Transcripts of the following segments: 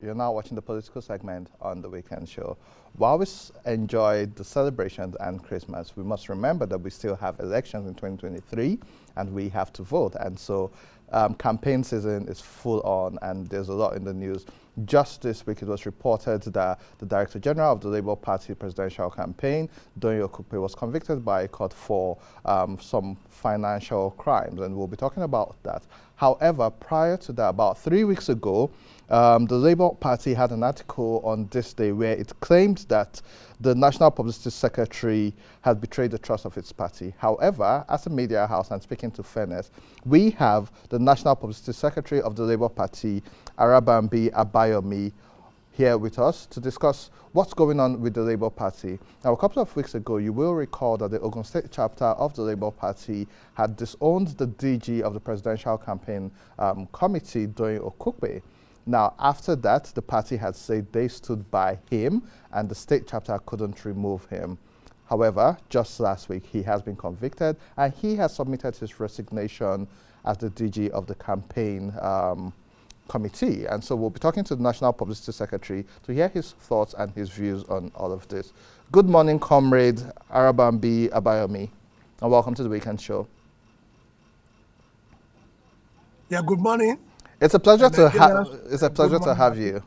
You're now watching the political segment on the weekend show. While we enjoy the celebrations and Christmas, we must remember that we still have elections in 2023 and we have to vote. And so campaign season is full on and there's a lot in the news. Just this week, it was reported that the Director General of the Labour Party presidential campaign, Doyin Okupe, was convicted by a court for some financial crimes, and we'll be talking about that. However, prior to that, about 3 weeks ago, the Labour Party had an article on this day where it claimed that the National Publicity Secretary had betrayed the trust of its party. However, as a media house, and speaking to fairness, we have the National Publicity Secretary of the Labour Party, Arabambi Abayomi, here with us to discuss what's going on with the Labour Party. Now, a couple of weeks ago, you will recall that the Ogun State chapter of the Labour Party had disowned the DG of the Presidential Campaign Committee, Doyin Okupe. Now, after that, the party had said they stood by him and the state chapter couldn't remove him. However, just last week, he has been convicted and he has submitted his resignation as the DG of the campaign committee. And so we'll be talking to the National Publicity Secretary to hear his thoughts and his views on all of this. Good morning, Comrade Arabambi Abayomi, and welcome to the Weekend Show. Yeah, good morning. It's a pleasure to have you.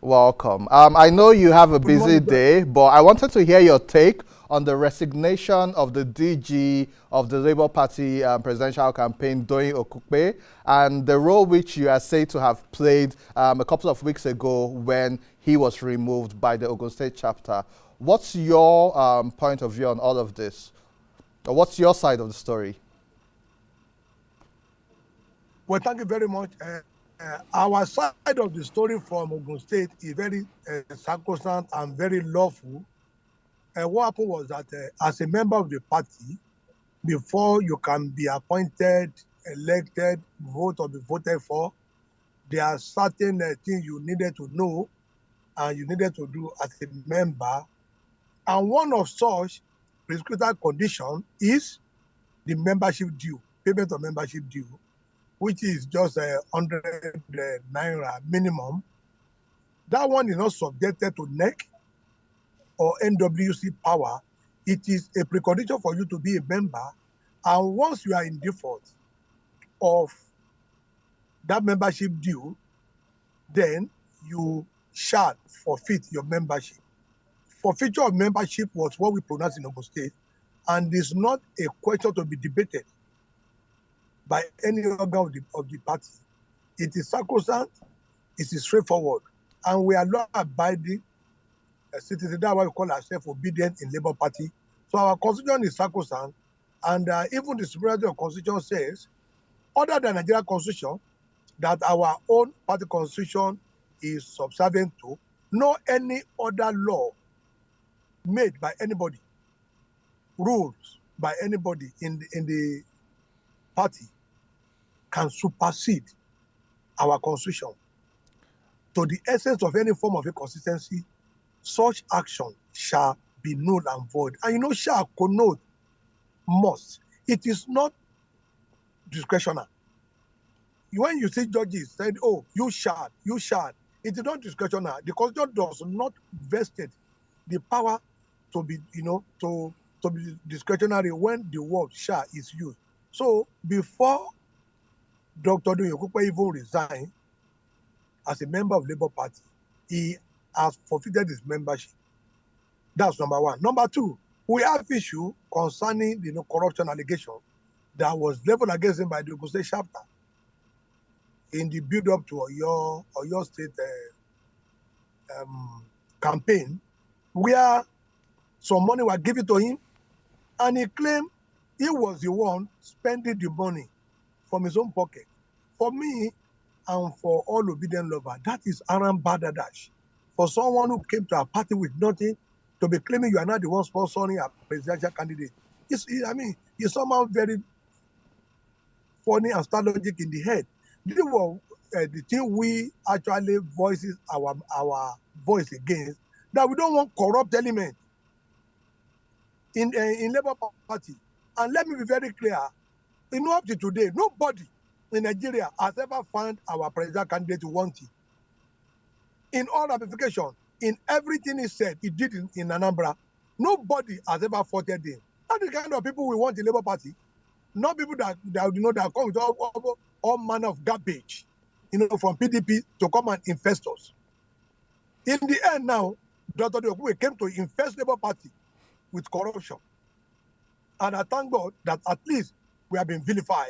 Welcome. I know you have a busy day, but I wanted to hear your take on the resignation of the DG of the Labour Party presidential campaign, Doyin Okupe, and the role which you are said to have played a couple of weeks ago when he was removed by the Ogun State chapter. What's your point of view on all of this? Or what's your side of the story? Well, thank you very much. Our side of the story from Ogun State is very sacrosanct and very lawful. What happened was that as a member of the party, before you can be appointed, elected, vote or be voted for, there are certain things you needed to know and you needed to do as a member. And one of such prescriptive conditions is the membership due, payment of membership due, which is just 100 naira minimum. That one is not subjected to NEC or NWC power. It is a precondition for you to be a member. And once you are in default of that membership due, then you shall forfeit your membership. Forfeiture of membership was what we pronounced in Ogun State, and is not a question to be debated by any organ of the party. It is sacrosanct, it is straightforward, and we are law-abiding citizens. That's why we call ourselves obedient in Labour Party. So our constitution is sacrosanct, and even the Supremacy of Constitution says, other than Nigerian Constitution, that our own party constitution is subservient to, no any other law made by anybody, rules by anybody in the party can supersede our constitution. To the essence of any form of inconsistency, such action shall be null and void. And you know, shall connote must. It is not discretionary. When you see judges said, oh, you shall, it is not discretionary. The constitution does not vested the power to be, to be discretionary when the word shall is used. So before Dr. Doyin Okupe even resigned as a member of Labour Party, he has forfeited his membership. That's number one. Number two, we have issue concerning the corruption allegation that was leveled against him by the Ogun State chapter in the build-up to your state campaign, where some money was given to him, and he claimed he was the one spending the money from his own pocket. For me, and for all obedient lovers, that is Aram Badadash. For someone who came to a party with nothing, to be claiming you are not the one sponsoring a presidential candidate, it's somehow very funny and start logic in the head. This was the thing we actually voices our voice against, that we don't want corrupt element in Labour Party. And let me be very clear, up to today, nobody in Nigeria has ever found our presidential candidate wanting. in all ramifications, in everything he said, he did in Anambra. Nobody has ever faulted him. That's the kind of people we want in Labour Party. Not people that come with all manner of garbage, from PDP to come and infest us. In the end now, Dr. Dokuwe came to infest Labour Party with corruption. And I thank God that at least we have been vilified.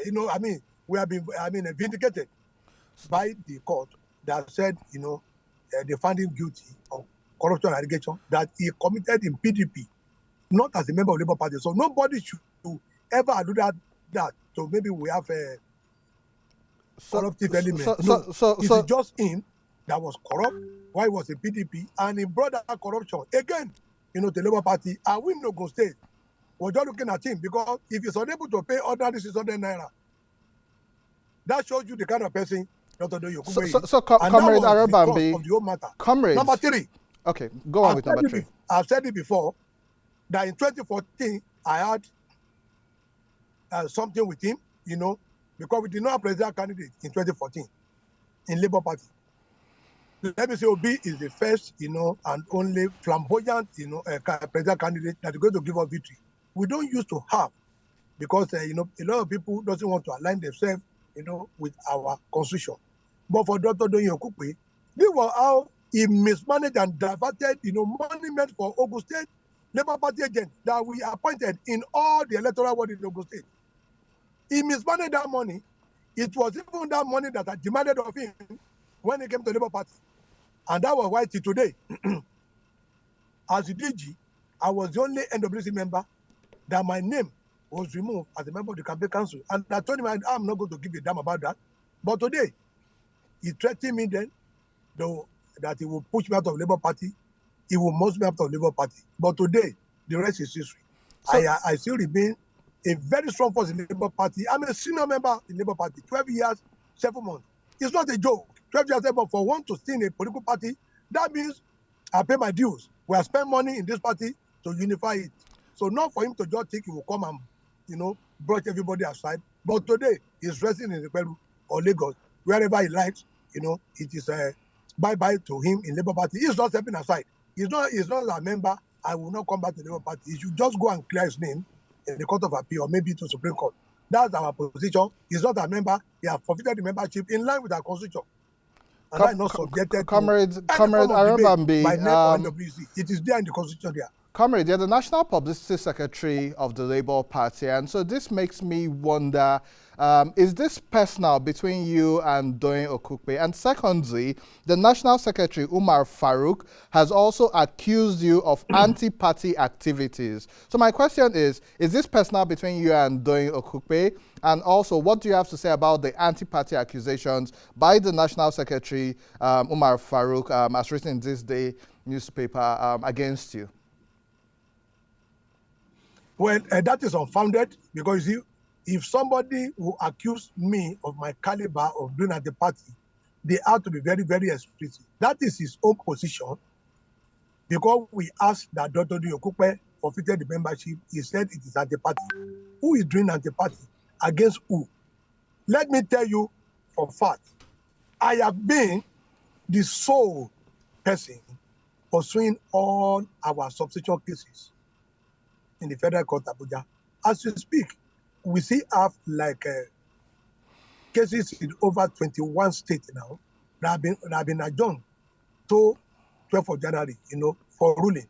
We have been vindicated by the court that said, they found him guilty of corruption allegation that he committed in PDP, not as a member of Labour Party. So nobody should ever do that. So maybe we have a corruptive element. It's just him that was corrupt while he was in PDP, and he brought that corruption again, to Labour Party. And we no go stay. We're just looking at him because if he's unable to pay ordinary 600 naira, that shows you the kind of person Dr. Dokuwe is. Comrade Arabambi, of the whole matter. Comrades. Number 3. Okay, go on with number 3. I've said it before that in 2014 I had something with him, because we did not have presidential candidate in 2014 in Labour Party. Let me say Obi is the first, and only flamboyant, presidential candidate that is going to give us victory. We don't used to have, because, a lot of people doesn't want to align themselves, with our constitution. But for Dr. Dokuwe, this was how he mismanaged and diverted, money meant for Ogun State Labour Party agents that we appointed in all the electoral ward in Ogun State. He mismanaged that money. It was even that money that I demanded of him when he came to Labour Party. And that was why till today, as the DG, I was the only NWC member that my name was removed as a member of the campaign council. And I told him I'm not going to give a damn about that. But today, he threatened me then, though, that he will push me out of Labour Party. He will most me out of Labour Party. But today, the rest is history. So, I still remain a very strong force in the Labour Party. I'm a senior member in Labour Party, 12 years, 7 months. It's not a joke. 12 years, 7 months for one to stay in a political party, that means I pay my dues. We have spent money in this party to unify it. So not for him to just think he will come and, brush everybody aside. But today, he's resting in the Peru or Lagos, wherever he likes, it is bye-bye to him in Labour Party. He's not stepping aside. He's not a member. I will not come back to the Labour Party. He should just go and clear his name in the Court of Appeal or maybe to Supreme Court. That's our position. He's not a member. He has forfeited the membership in line with our constitution. And I'm not subjected Comrade Arabambi, by name or NWC. It is there in the constitution there. Comrade, you're the National Publicity Secretary of the Labour Party, and so this makes me wonder, is this personal between you and Doyin Okupe? And secondly, the National Secretary, Umar Farouk, has also accused you of anti-party activities. So my question is this personal between you and Doyin Okupe? And also, what do you have to say about the anti-party accusations by the National Secretary, Umar Farouk, as written in this day newspaper, against you? Well, that is unfounded because if somebody will accuse me of my caliber of doing at the party, they have to be very, very explicit. That is his own position. Because we asked that Dr. Dokuwe forfeited the membership, he said it is at the party. Who is doing at the party? Against who? Let me tell you for fact, I have been the sole person pursuing all our substitution cases in the Federal Court Abuja. As we speak, we still have cases in over 21 states now that have been adjourned to 12th of January, for ruling.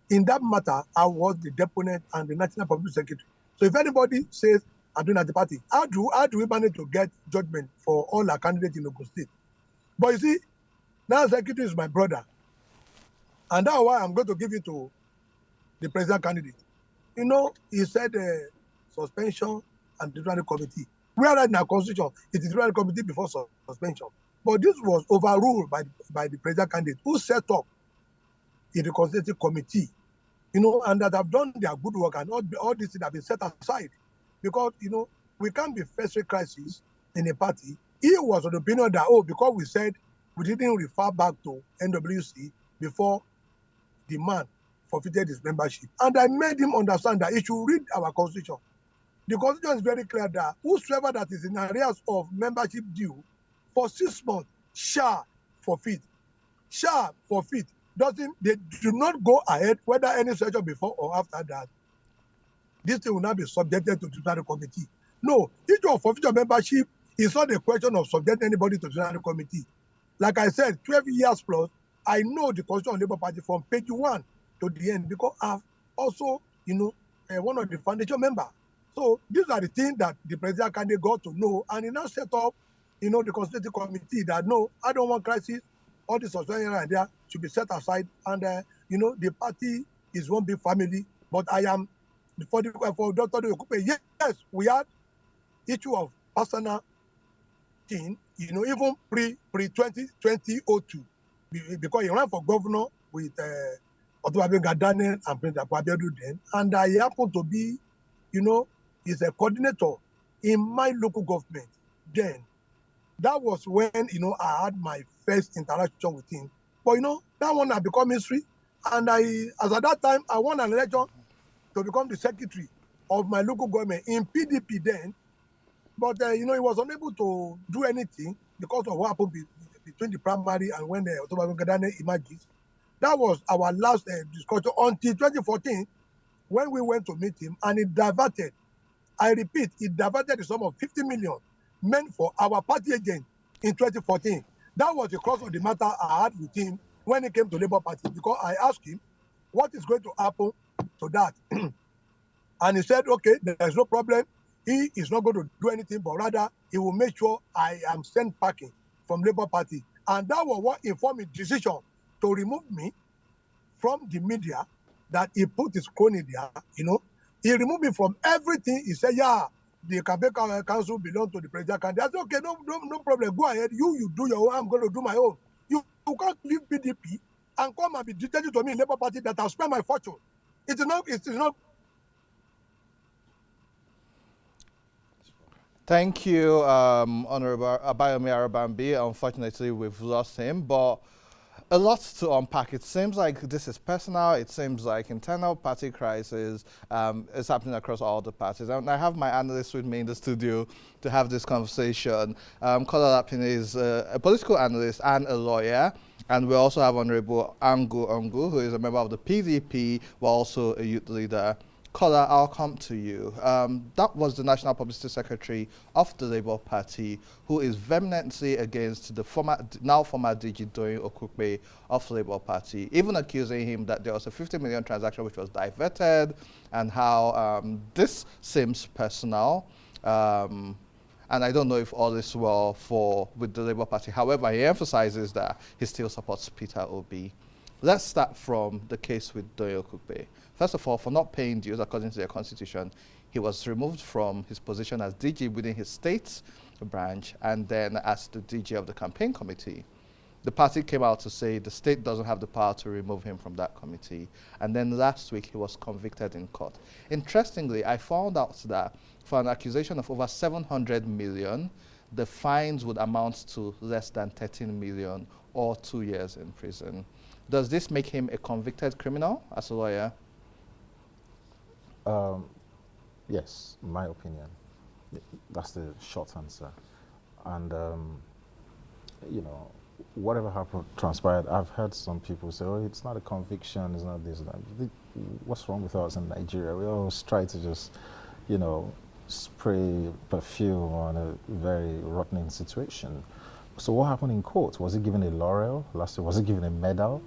In that matter, I was the deponent and the National Public Secretary. So if anybody says I'm doing at the party, how do we manage to get judgment for all our candidates in Ogun State? But you see, now Secretary is my brother. And that's why I'm going to give it to the president candidate. He said suspension and disciplinary committee. We are in our constitution. It is disciplinary committee before suspension. But this was overruled by the president candidate who set up a reconstitutive committee, and that have done their good work, and all these things have been set aside. Because, we can't be facing crisis in a party. He was of the opinion that, because we said we didn't refer back to NWC before the man forfeited his membership. And I made him understand that he should read our constitution. The constitution is very clear that whosoever that is in arrears of membership due for 6 months shall forfeit. SHA forfeit doesn't, they do not go ahead whether any session before or after that. This thing will not be subjected to disciplinary committee. No, issue of forfeiture membership is not a question of subjecting anybody to disciplinary committee. Like I said, 12 years plus, I know the Constitution of Labour Party from page 1 to the end because I've also, one of the foundation members. So these are the things that the presidential candidate got to know, and he now set up, the constitutive committee that no, I don't want crisis. All the suspension idea should be set aside, and the party is one big family. But I am for Dr. Okupe. Yes, we had issue of personal thing, even pre 2002, because he ran for governor with Otobabenga Daniel and Prince Akwabedu then, and I happened to be, is a coordinator in my local government then. That was when, I had my first interaction with him. But, that one had become history. And as at that time, I won an election to become the secretary of my local government in PDP then. But, he was unable to do anything because of what happened between the primary and when the Otobabenga Daniel emerges. That was our last discussion until 2014 when we went to meet him, and it diverted. I repeat, it diverted the sum of 50 million meant for our party agent in 2014. That was the cross of the matter I had with him when he came to Labour Party, because I asked him what is going to happen to that. And he said, okay, there's no problem. He is not going to do anything, but rather he will make sure I am sent packing from Labour Party. And that was what informed his decision to remove me from the media, that he put his crony there, He removed me from everything. He said, yeah, the campaign council belongs to the president candidate. I said, okay, no problem. Go ahead. You do your own. I'm going to do my own. You can't leave PDP and come and be dictating to me in Labour Party that I've spent my fortune. It is not. Thank you, Honorable Abayomi Arabambi. Unfortunately, we've lost him, but a lot to unpack. It seems like this is personal. It seems like internal party crisis is happening across all the parties. And I have my analyst with me in the studio to have this conversation. Kola Lapine is a political analyst and a lawyer. And we also have Honorable Angu Ongu, who is a member of the PDP, but also a youth leader. Kola, I'll come to you. That was the National Publicity Secretary of the Labour Party, who is vehemently against the now former DG Doyin Okupe of the Labour Party, even accusing him that there was a 50 million transaction which was diverted, and how this seems personal. And I don't know if all is well with the Labour Party. However, he emphasizes that he still supports Peter Obi. Let's start from the case with Doyin Okupe. First of all, for not paying dues according to their constitution, he was removed from his position as DG within his state branch and then as the DG of the campaign committee. The party came out to say the state doesn't have the power to remove him from that committee. And then last week, he was convicted in court. Interestingly, I found out that for an accusation of over 700 million, the fines would amount to less than 13 million or 2 years in prison. Does this make him a convicted criminal as a lawyer? Yes, in my opinion. That's the short answer. And, whatever transpired, I've heard some people say, oh, it's not a conviction, it's not this, that. What's wrong with us in Nigeria? We always try to just, spray perfume on a very rotten situation. So what happened in court? Was he given a laurel? Last year, was he given a medal?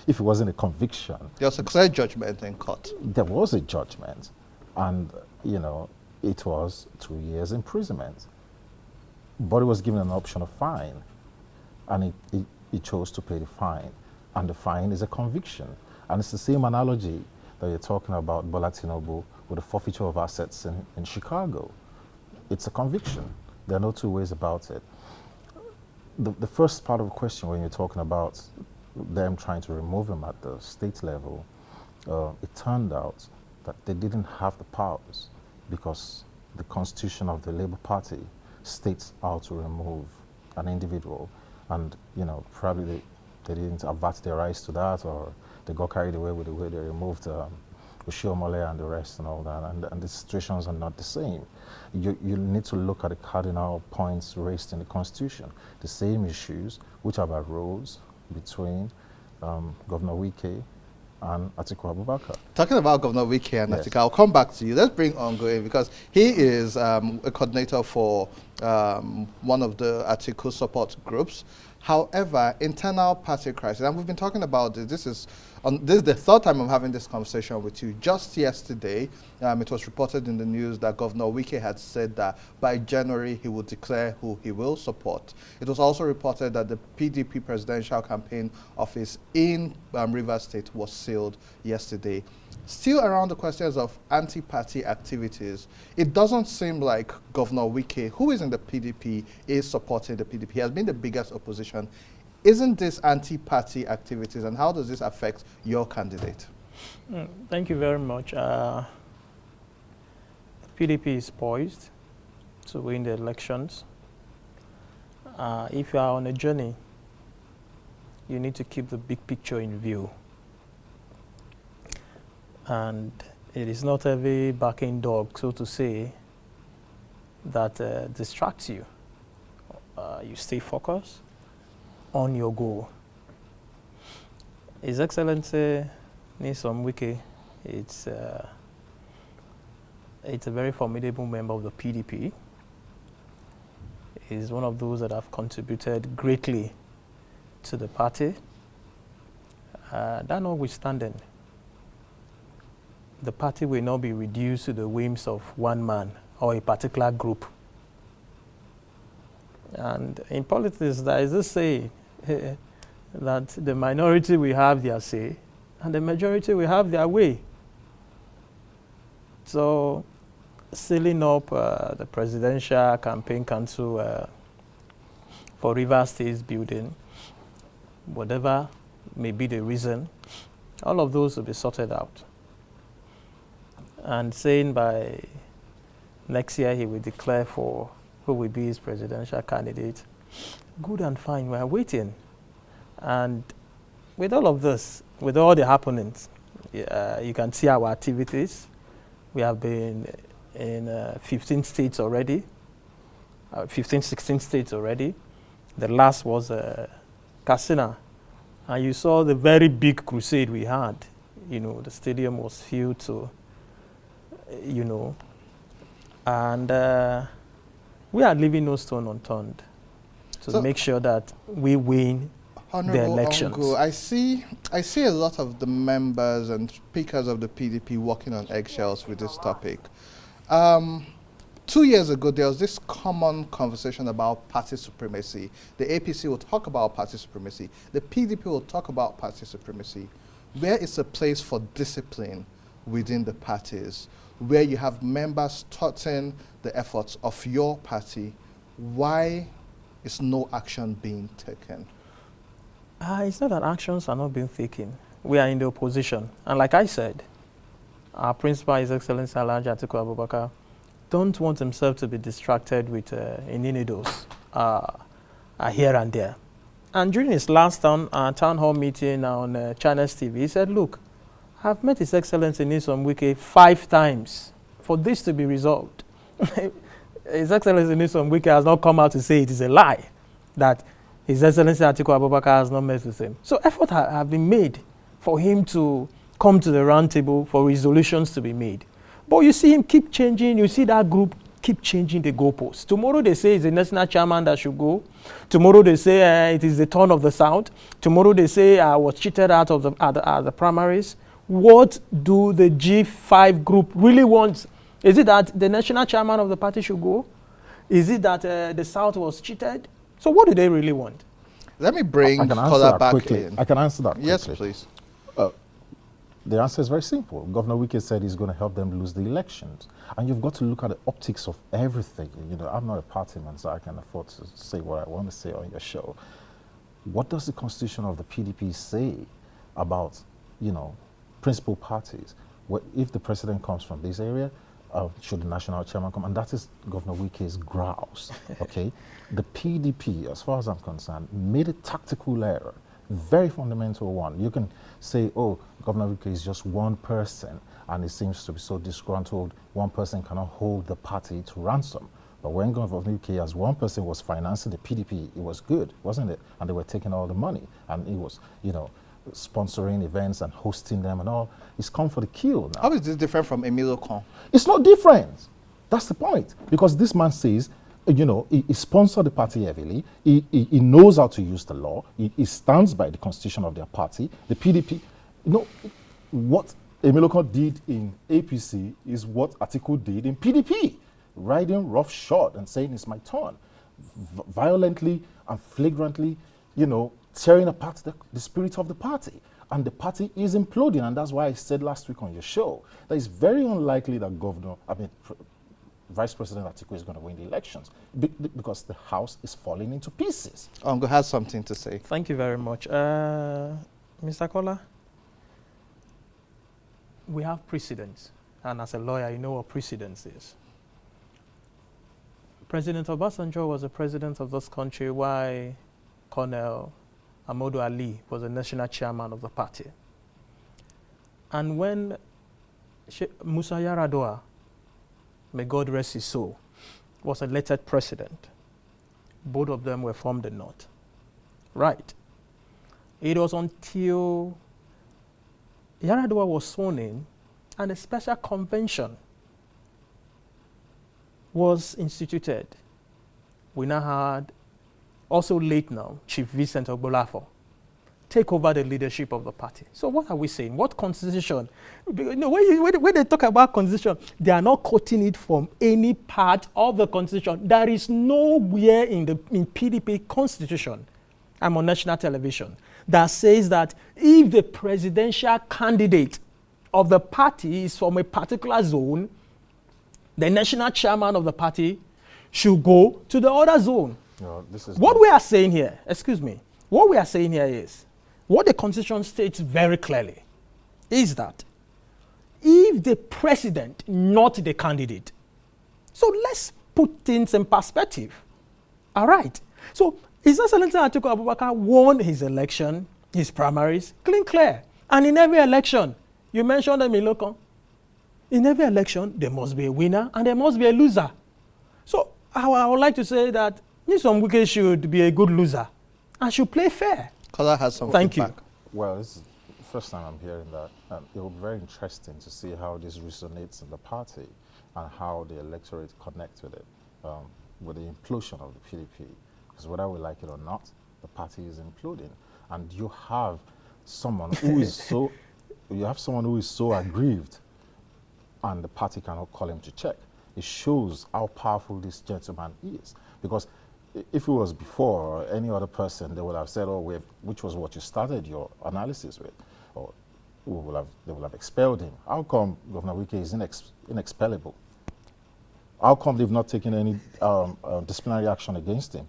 If it wasn't a conviction. There was a clear judgment in court. There was a judgment. And, it was 2 years imprisonment. But he was given an option of fine. And he chose to pay the fine. And the fine is a conviction. And it's the same analogy that you're talking about Bola Tinubu with the forfeiture of assets in Chicago. It's a conviction. There are no two ways about it. The first part of the question, when you're talking about them trying to remove him at the state level, it turned out that they didn't have the powers because the constitution of the Labour Party states how to remove an individual. And, probably they didn't avert their eyes to that, or they got carried away with the way they removed Oshiomhole and the rest and all that, and the situations are not the same. You need to look at the cardinal points raised in the Constitution, the same issues, which are about roles between Governor Wike and Atiku Abubakar. Talking about Governor Wike and Yes. Atiku, I'll come back to you. Let's bring Ongo in because he is a coordinator for one of the Atiku support groups. However, internal party crisis, and we've been talking about this. This is the third time I'm having this conversation with you. Just yesterday, it was reported in the news that Governor Wike had said that by January he will declare who he will support. It was also reported that the PDP presidential campaign office in Rivers State was sealed yesterday. Still around the questions of anti-party activities, it doesn't seem like Governor Wike, who is in the PDP, is supporting the PDP. He has been the biggest opposition. Isn't this anti-party activities, and how does this affect your candidate? Thank you very much. PDP is poised to win the elections. If you are on a journey, you need to keep the big picture in view. And it is not every barking dog, so to say, that distracts you. You stay focused on your goal. His Excellency Nyesom Wike, it's a very formidable member of the PDP. He's one of those that have contributed greatly to the party. That notwithstanding, the party will not be reduced to the whims of one man or a particular group. And in politics, there is this saying that the minority will have their say and the majority will have their way. So, sealing up the Presidential Campaign Council for Rivers State's building, whatever may be the reason, all of those will be sorted out. And saying by next year he will declare for who will be his presidential candidate, good and fine, we are waiting. And with all of this, with all the happenings, you can see our activities. We have been in 15 states already, 16 states already. The last was Katsina. And you saw the very big crusade we had. You know, the stadium was filled to, you know, and we are leaving no stone unturned to make sure that we win the elections. Ongo, I see a lot of the members and speakers of the PDP walking on eggshells with this topic. 2 years ago, there was this common conversation about party supremacy. The APC will talk about party supremacy. The PDP will talk about party supremacy. Where is a place for discipline within the parties, where you have members thwarting the efforts of your party? Why is no action being taken? It's not that actions are not being taken. We are in the opposition. And like I said, our principal, His Excellency Alhaji Atiku Abubakar, don't want himself to be distracted with innuendos here and there. And during his last town hall meeting on China's TV, he said, look, I've met His Excellency Nyesom Wike 5 times for this to be resolved. His Excellency Nyesom Wike has not come out to say it is a lie that His Excellency Atiku Abubakar has not met with him. So efforts have been made for him to come to the round table for resolutions to be made. But you see him keep changing. You see that group keep changing the goalposts. Tomorrow they say it's the national chairman that should go. Tomorrow they say it is the turn of the South. Tomorrow they say I was cheated out of the primaries. What do the G5 group really want? Is it that the national chairman of the party should go? Is it that the South was cheated? So what do they really want? Let me bring Kola back in. I can answer that quickly. Yes, please. The answer is very simple. Governor Wike said he's going to help them lose the elections. And you've got to look at the optics of everything. You know, I'm not a party man, so I can afford to say what I want to say on your show. What does the constitution of the PDP say about, you know, principal parties? If the president comes from this area, should the national chairman come? And that is Governor Wike's grouse, okay? The PDP, as far as I'm concerned, made a tactical error Very fundamental one. You can say, oh, Governor Wike is just one person, and it seems to be so disgruntled. One person cannot hold the party to ransom. But when Governor Wike as one person was financing the PDP, it was good, wasn't it? And they were taking all the money, and it was, sponsoring events and hosting them and all. It's come for the kill now. How is this different from Emilio Con? It's not different. That's the point. Because this man says, he sponsored the party heavily. He knows how to use the law. He stands by the constitution of their party. The PDP, what Emilio Con did in APC is what Atiku did in PDP. Riding roughshod and saying it's my turn. Violently and flagrantly, tearing apart the spirit of the party. And the party is imploding. And that's why I said last week on your show that it's very unlikely that Vice President Atiku is going to win the elections because the House is falling into pieces. Ongo has something to say. Thank you very much. Mr. Kola, we have precedents. And as a lawyer, you know what precedence is. President Obasanjo was the president of this country while Colonel Amadou Ali was the national chairman of the party. And when Musa Yar'Adua, may God rest his soul, was elected president, both of them were from the north. Right. It was until Yar'Adua was sworn in and a special convention was instituted. We now had, also late now, Chief Vincent Ogbolafo take over the leadership of the party. So what are we saying? What constitution? When they talk about constitution, they are not quoting it from any part of the constitution. There is nowhere in PDP constitution, I'm on national television, that says that if the presidential candidate of the party is from a particular zone, the national chairman of the party should go to the other zone. No, what we are saying here, what we are saying here is, what the constitution states very clearly is that if the president, not the candidate, so let's put things in perspective. All right. So His Excellency Atiku Abubakar won his election, his primaries, clear. And in every election, you mentioned them in local. In every election, there must be a winner and there must be a loser. So I would like to say that Nyesom Wike should be a good loser and should play fair. Kola has some Thank feedback. you. Well, this is the first time I'm hearing that. It will be very interesting to see how this resonates in the party and how the electorate connects with it, with the implosion of the PDP. Because whether we like it or not, the party is imploding. And you have someone who is so aggrieved, and the party cannot call him to check. It shows how powerful this gentleman is. Because if it was before or any other person, they would have said, which was what you started your analysis with, or they would have expelled him. How come Governor Wike is inexpellable? How come they've not taken any disciplinary action against him?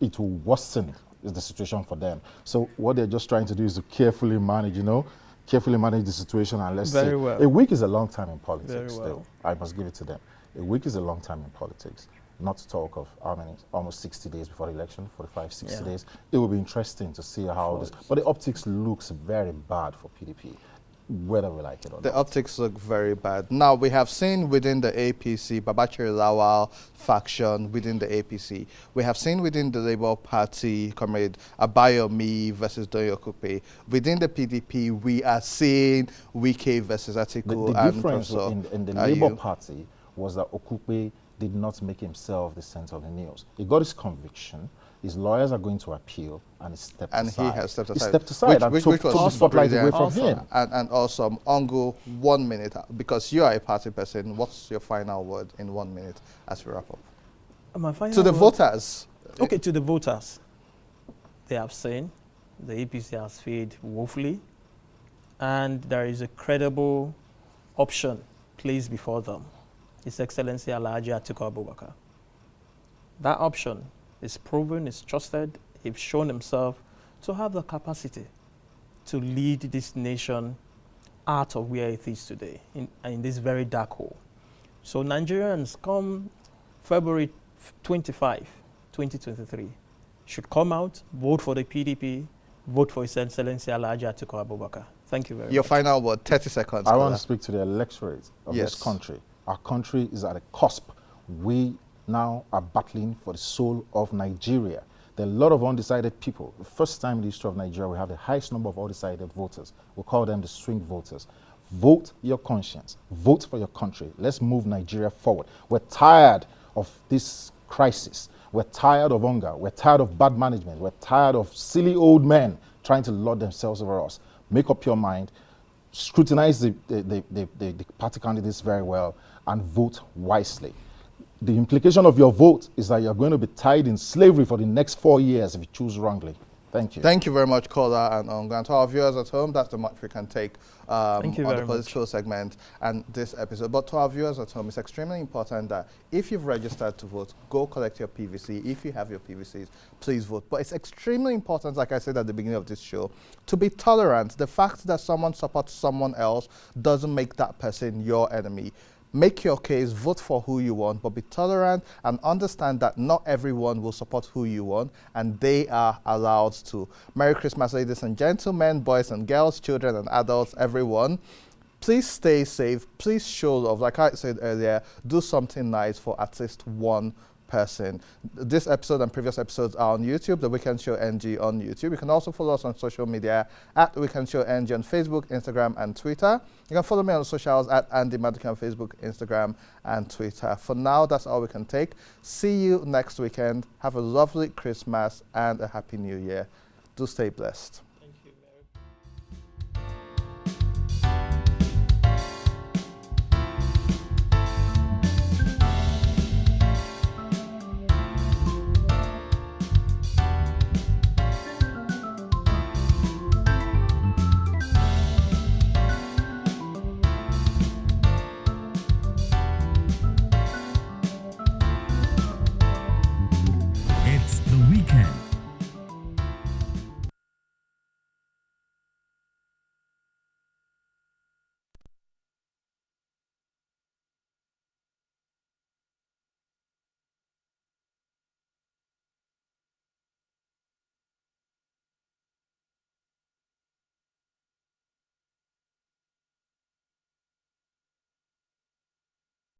It will worsen the situation for them. So what they're just trying to do is to carefully manage, the situation, and let's say Well. a week is a long time in politics. Very well. Still, I must give it to them. A week is a long time in politics. Not to talk of how many, almost 60 days before the election, 45, 60 days. It will be interesting to see how this, but the optics looks very bad for PDP, whether we like it or The not. optics look very bad. Now, we have seen within the APC, Babachir Lawal faction within the APC. We have seen within the Labour Party, Comrade Abayomi versus Doyokupe. Within the PDP, we are seeing Wike versus Atiku. The and difference Professor in the Ayu. Labour Party was that Okupe did not make himself the center of the news. He got his conviction. His lawyers are going to appeal, and he stepped And aside. he has stepped aside. He stepped aside and took the awesome. spotlight away from Awesome. him. And also, Ongo, 1 minute, because you are a party person, what's your final word in 1 minute as we wrap up? My final To the word- voters. Okay, to the voters. They have seen the APC has failed woefully, and there is a credible option placed before them. His Excellency Alhaji Atiku Abubakar. That option is proven, is trusted, he's shown himself to have the capacity to lead this nation out of where it is today, in this very dark hole. So Nigerians, come February 25, 2023, should come out, vote for the PDP, vote for His Excellency Alhaji Atiku Abubakar. Thank you very Your much. final word, 30 seconds. I want Kola. to speak to the electorate of Yes. this country. Our country is at a cusp. We now are battling for the soul of Nigeria. There are a lot of undecided people. The first time in the history of Nigeria, we have the highest number of undecided voters. We call them the swing voters. Vote your conscience. Vote for your country. Let's move Nigeria forward. We're tired of this crisis. We're tired of hunger. We're tired of bad management. We're tired of silly old men trying to lord themselves over us. Make up your mind. Scrutinize the party candidates very well and vote wisely. The implication of your vote is that you're going to be tied in slavery for the next 4 years if you choose wrongly. Thank you. Thank you very much, Kola and Onga. And to our viewers at home, that's the much we can take on the political segment and this episode. But to our viewers at home, it's extremely important that if you've registered to vote, go collect your PVC. If you have your PVCs, please vote. But it's extremely important, like I said at the beginning of this show, to be tolerant. The fact that someone supports someone else doesn't make that person your enemy. Make your case, vote for who you want, but be tolerant and understand that not everyone will support who you want, and they are allowed to. Merry Christmas, ladies and gentlemen, boys and girls, children and adults, everyone. Please stay safe. Please show love. Like I said earlier, do something nice for at least one person. This episode and previous episodes are on YouTube, The Weekend Show NG on YouTube. You can also follow us on social media at Weekend Show NG on Facebook, Instagram, and Twitter. You can follow me on socials at Andy Maduka on Facebook, Instagram, and Twitter. For now, that's all we can take. See you next weekend. Have a lovely Christmas and a Happy New Year. Do stay blessed.